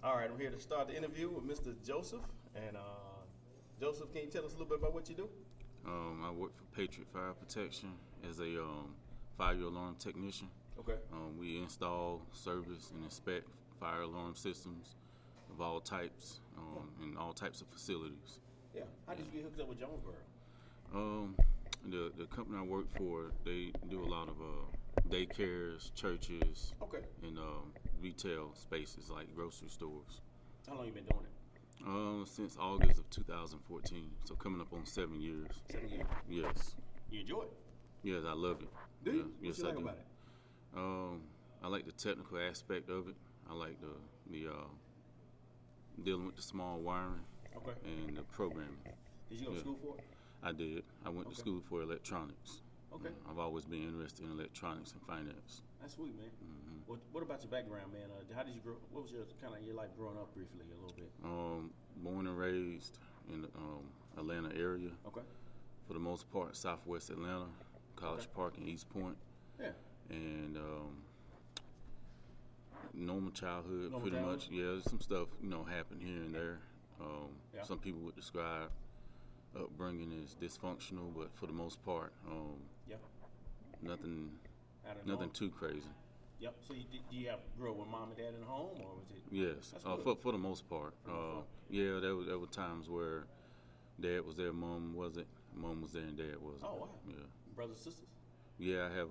All right, I'm here to start the interview with Mr. Joseph. And Joseph, can you tell us a little bit about what you do? I work for Patriot Fire Protection as a fire alarm technician. Okay. We install, service, and inspect fire alarm systems of all types in all types of facilities. Yeah. How did you get hooked up with Jonesboro? The company I work for, they do a lot of daycares, churches, Okay. and retail spaces like grocery stores. How long you been doing it? Since August of 2014, so coming up on 7 years. 7 years. Yes. You enjoy it? Yes, I love it. Do you? What Yes, you like I do. about it? I like the technical aspect of it. I like the dealing with the small wiring Okay. and the programming. Did you go to school for it? I did. I went to Okay. school for electronics. Okay. I've always been interested in electronics and finance. That's sweet, man. What about your background, man? How did you grow? What was your kind of your life growing up briefly, a little bit? Born and raised in the Atlanta area. Okay. For the most part, Southwest Atlanta, College Okay. Park and East Point. Yeah. And normal childhood, Normal pretty childhood? much. Yeah, there's some stuff happened here and there. Yeah. Some people would describe upbringing as dysfunctional, but for the most part, Yeah. nothing Out of nothing norm? too crazy. Yep. So do you have grew up with mom and dad in the home, or was it? Yes, That's good. for the most part. the most part. Yeah, there were times where dad was there, mom wasn't. Mom was there and dad wasn't. Oh wow. Yeah. Brothers, sisters. Yeah, I have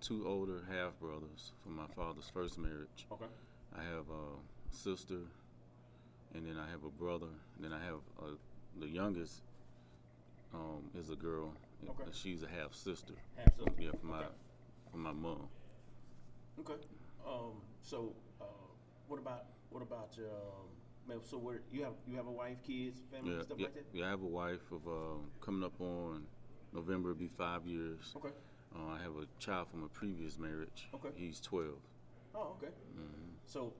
two older half brothers from my father's first marriage. Okay. I have a sister, and then I have a brother, and then I have the youngest is a girl. Okay. She's a half sister. Half sister. Yeah, Okay. from my mom. Okay. So, what about your man? So, where you have a wife, kids, family, Yeah, stuff yeah, like that? yeah. I have a wife of coming up on November. It'll be 5 years. Okay. I have a child from a previous marriage. Okay. He's 12. Oh, okay. So,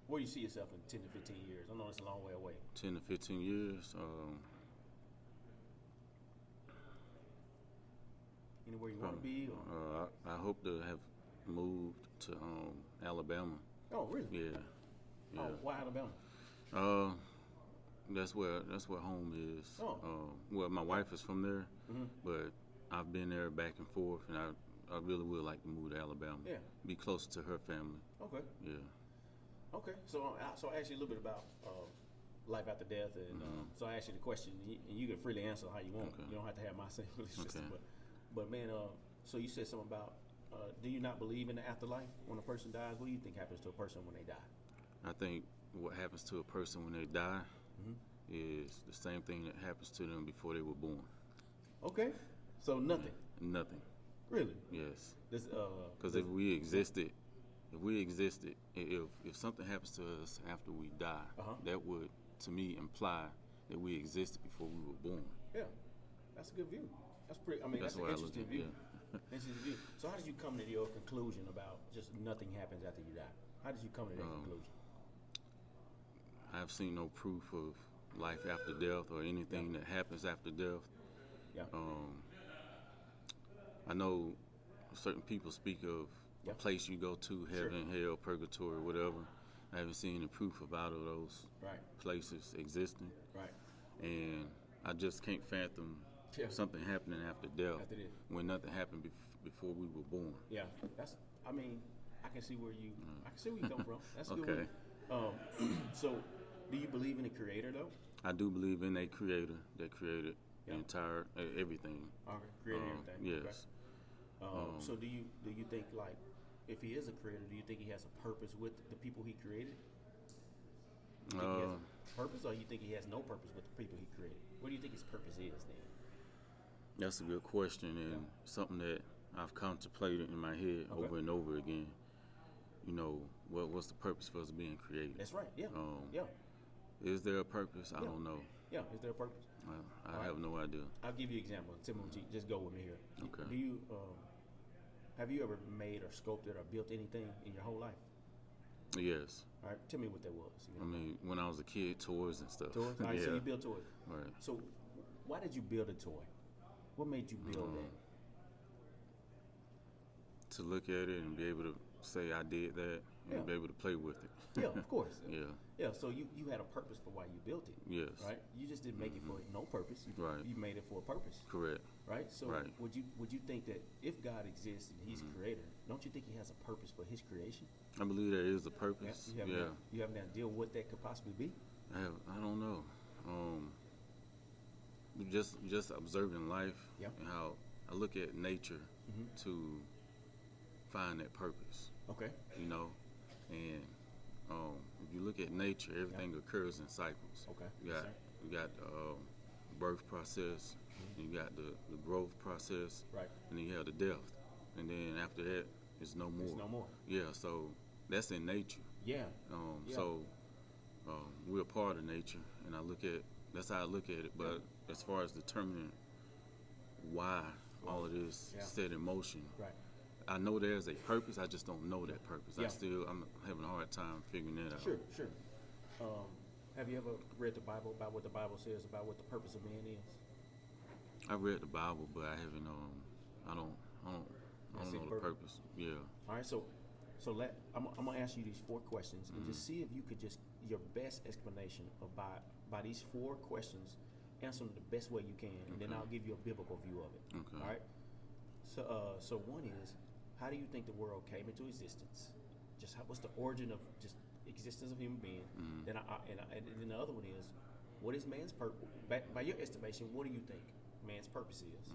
where do you see yourself in 10 to 15 years? I know it's a long way away. 10 to 15 years. Anywhere you want to be? Or? I hope to have moved to Alabama. Oh, really? Yeah. Oh, why Alabama? That's where home is. Oh. Well, my wife is from there, Mm-hmm. but I've been there back and forth, and I really would like to move to Alabama. Yeah. Be closer to her family. Okay. Yeah. Okay. So I asked you a little bit about life after death, and so I asked you the question, and you can freely answer how you want. Okay. You don't have to have my same system. Okay. But man, so you said something about do you not believe in the afterlife when a person dies? What do you think happens to a person when they die? I think what happens to a person when they die is the same thing that happens to them before they were born. Okay. So nothing. Nothing. Really? Yes. This Because if we existed, if something happens to us after we die, that would, to me, imply that we existed before we were born. Yeah, that's a good view. That's pretty. I mean, that's an why I look interesting at it, view. Interesting view. So, how did you come to your conclusion about just nothing happens after you die? How did you come to that conclusion? I've seen no proof of life after death or anything that happens after death. Yeah. I know certain people speak of a place you go to, heaven, hell, purgatory, whatever. I haven't seen any proof of either of those places existing. Right. And I just can't fathom something happening after death when nothing happened before we were born. Yeah. That's. I mean, I can see where you come from. That's a Okay. good. So, do you believe in a creator though? I do believe in a creator that created the entire everything. Okay. Created everything. Yes. Okay. So do you think, like, if he is a creator, do you think he has a purpose with the people he created? You think he has a purpose, or you think he has no purpose with the people he created? What do you think his purpose is then? That's a good question, and something that I've contemplated in my head over and over again. You know, what's the purpose for us being created? That's right. Yeah. Is there a purpose? I don't know. Yeah. Is there a purpose? I have no idea. I'll give you an example. Timothy, just go with me here. Okay. Do you have you ever made or sculpted or built anything in your whole life? Yes. All right. Tell me what that was. I mean, when I was a kid, toys and stuff. Toys. All right. So you built toys. Right. So why did you build a toy? What made you build that? To look at it and be able to say I did that and be able to play with it. Yeah, of course. Yeah. Yeah, so you had a purpose for why you built it. Yes. Right? You just didn't make it for no purpose. You made it for a purpose. Correct. Right? So would you think that if God exists and he's creator, don't you think he has a purpose for his creation? I believe there is a purpose. You have an idea what that could possibly be? I don't know. Just observing life and how I look at nature to find that purpose. Okay. You know, and if you look at nature, everything occurs in cycles. Okay. You got the birth process, you got the growth process, and then you have the death, and then after that, it's no more. It's no more. Yeah. So that's in nature. Yeah. So we're a part of nature, and that's how I look at it. But as far as determining why all of this set in motion, I know there's a purpose. I just don't know that purpose. I'm having a hard time figuring that out. Sure. Have you ever read the Bible about what the Bible says about what the purpose of man is? I read the Bible, but I haven't. I don't know the purpose. Yeah. All right. So I'm gonna ask you these 4 questions and just see if you could just your best explanation by these 4 questions. Answer them the best way you can, and then I'll give you a biblical view of it. Okay. All right. So one is, how do you think the world came into existence? What's the origin of just existence of human being? Then and then the other one is, what is man's purpose? By your estimation, what do you think man's purpose is?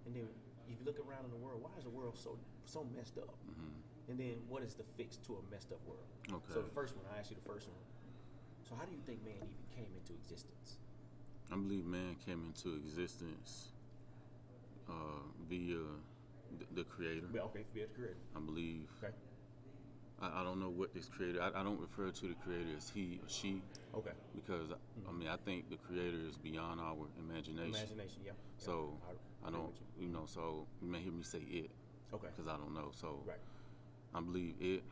And then if you look around in the world, why is the world so messed up? And then what is the fix to a messed up world? Okay. So the first one, I asked you the first one. So how do you think man even came into existence? I believe man came into existence via the creator. Okay, via the creator. I believe. Okay. I don't know what this creator. I don't refer to the creator as he or she. Okay. Because I think the creator is beyond our imagination. Imagination, yeah. So I don't, So you may hear me say it. Okay. Because I don't know. So I believe it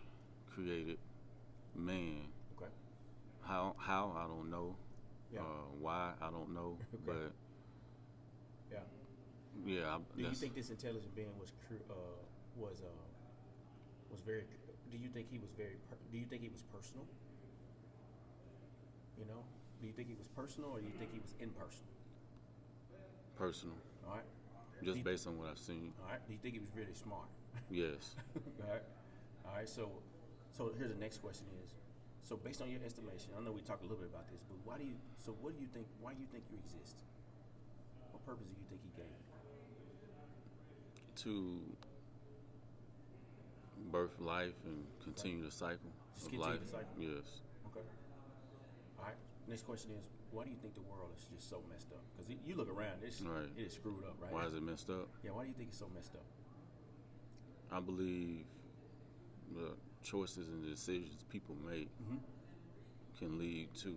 created man. Okay. How I don't know. Yeah. Why I don't know. Okay. But yeah. Do you think this intelligent being was very? Do you think he was very? Do you think he was personal? Do you think he was personal, or do you think he was impersonal? Personal. All right. Just based on what I've seen. All right. Do you think he was really smart? Yes. All right. So here's the next question is. So based on your estimation, I know we talked a little bit about this, but what do you think? Why do you think you exist? What purpose do you think he gave you? To birth life and continue the cycle of life. The cycle? Yes. Okay. All right. Next question is, why do you think the world is just so messed up? Because you look around, it is screwed up, right? Why is it messed up? Yeah, why do you think it's so messed up? I believe the choices and the decisions people make can lead to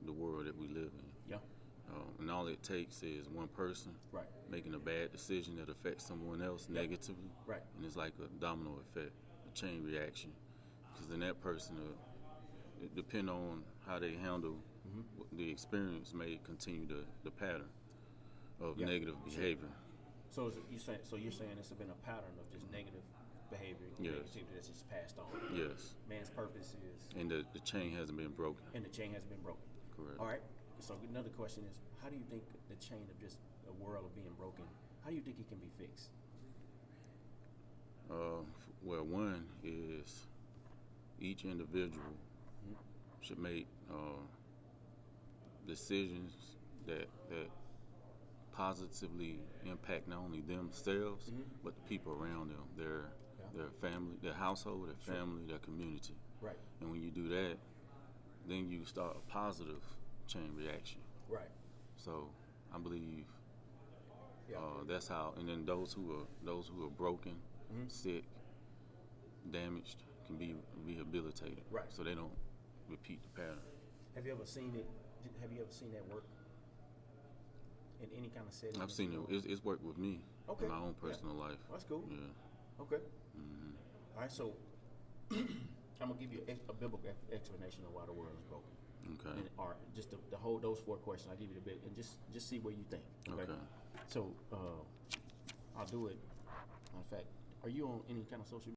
the world that we live in. Yeah. And all it takes is one person making a bad decision that affects someone else negatively. Right. And it's like a domino effect, a chain reaction. Because then that person, depending on how they handle the experience, may continue the pattern of negative behavior. So you're saying it's been a pattern of just negative behavior negativity that's just passed on. Yes. Man's purpose is... And the chain hasn't been broken. And the chain hasn't been broken. Correct. All right. So another question is, how do you think the chain of just a world of being broken, how do you think it can be fixed? Well, one is each individual should make decisions that positively impact not only themselves, but the people around them, their family, their household, their family, their community. Right. And when you do that, then you start a positive chain reaction. Right. So I believe that's how. And then those who are broken, sick, damaged, can be rehabilitated. Right. So they don't repeat the pattern. Have you ever seen it? Have you ever seen that work in any kind of setting? I've seen it. It's worked with me in my own personal life. That's cool. Yeah. Okay. All right. So I'm gonna give you a biblical explanation of why the world is broken. Okay. And just the whole those 4 questions. I'll give you the bit and just see what you think. Okay. So I'll do it. In fact, are you on any kind of social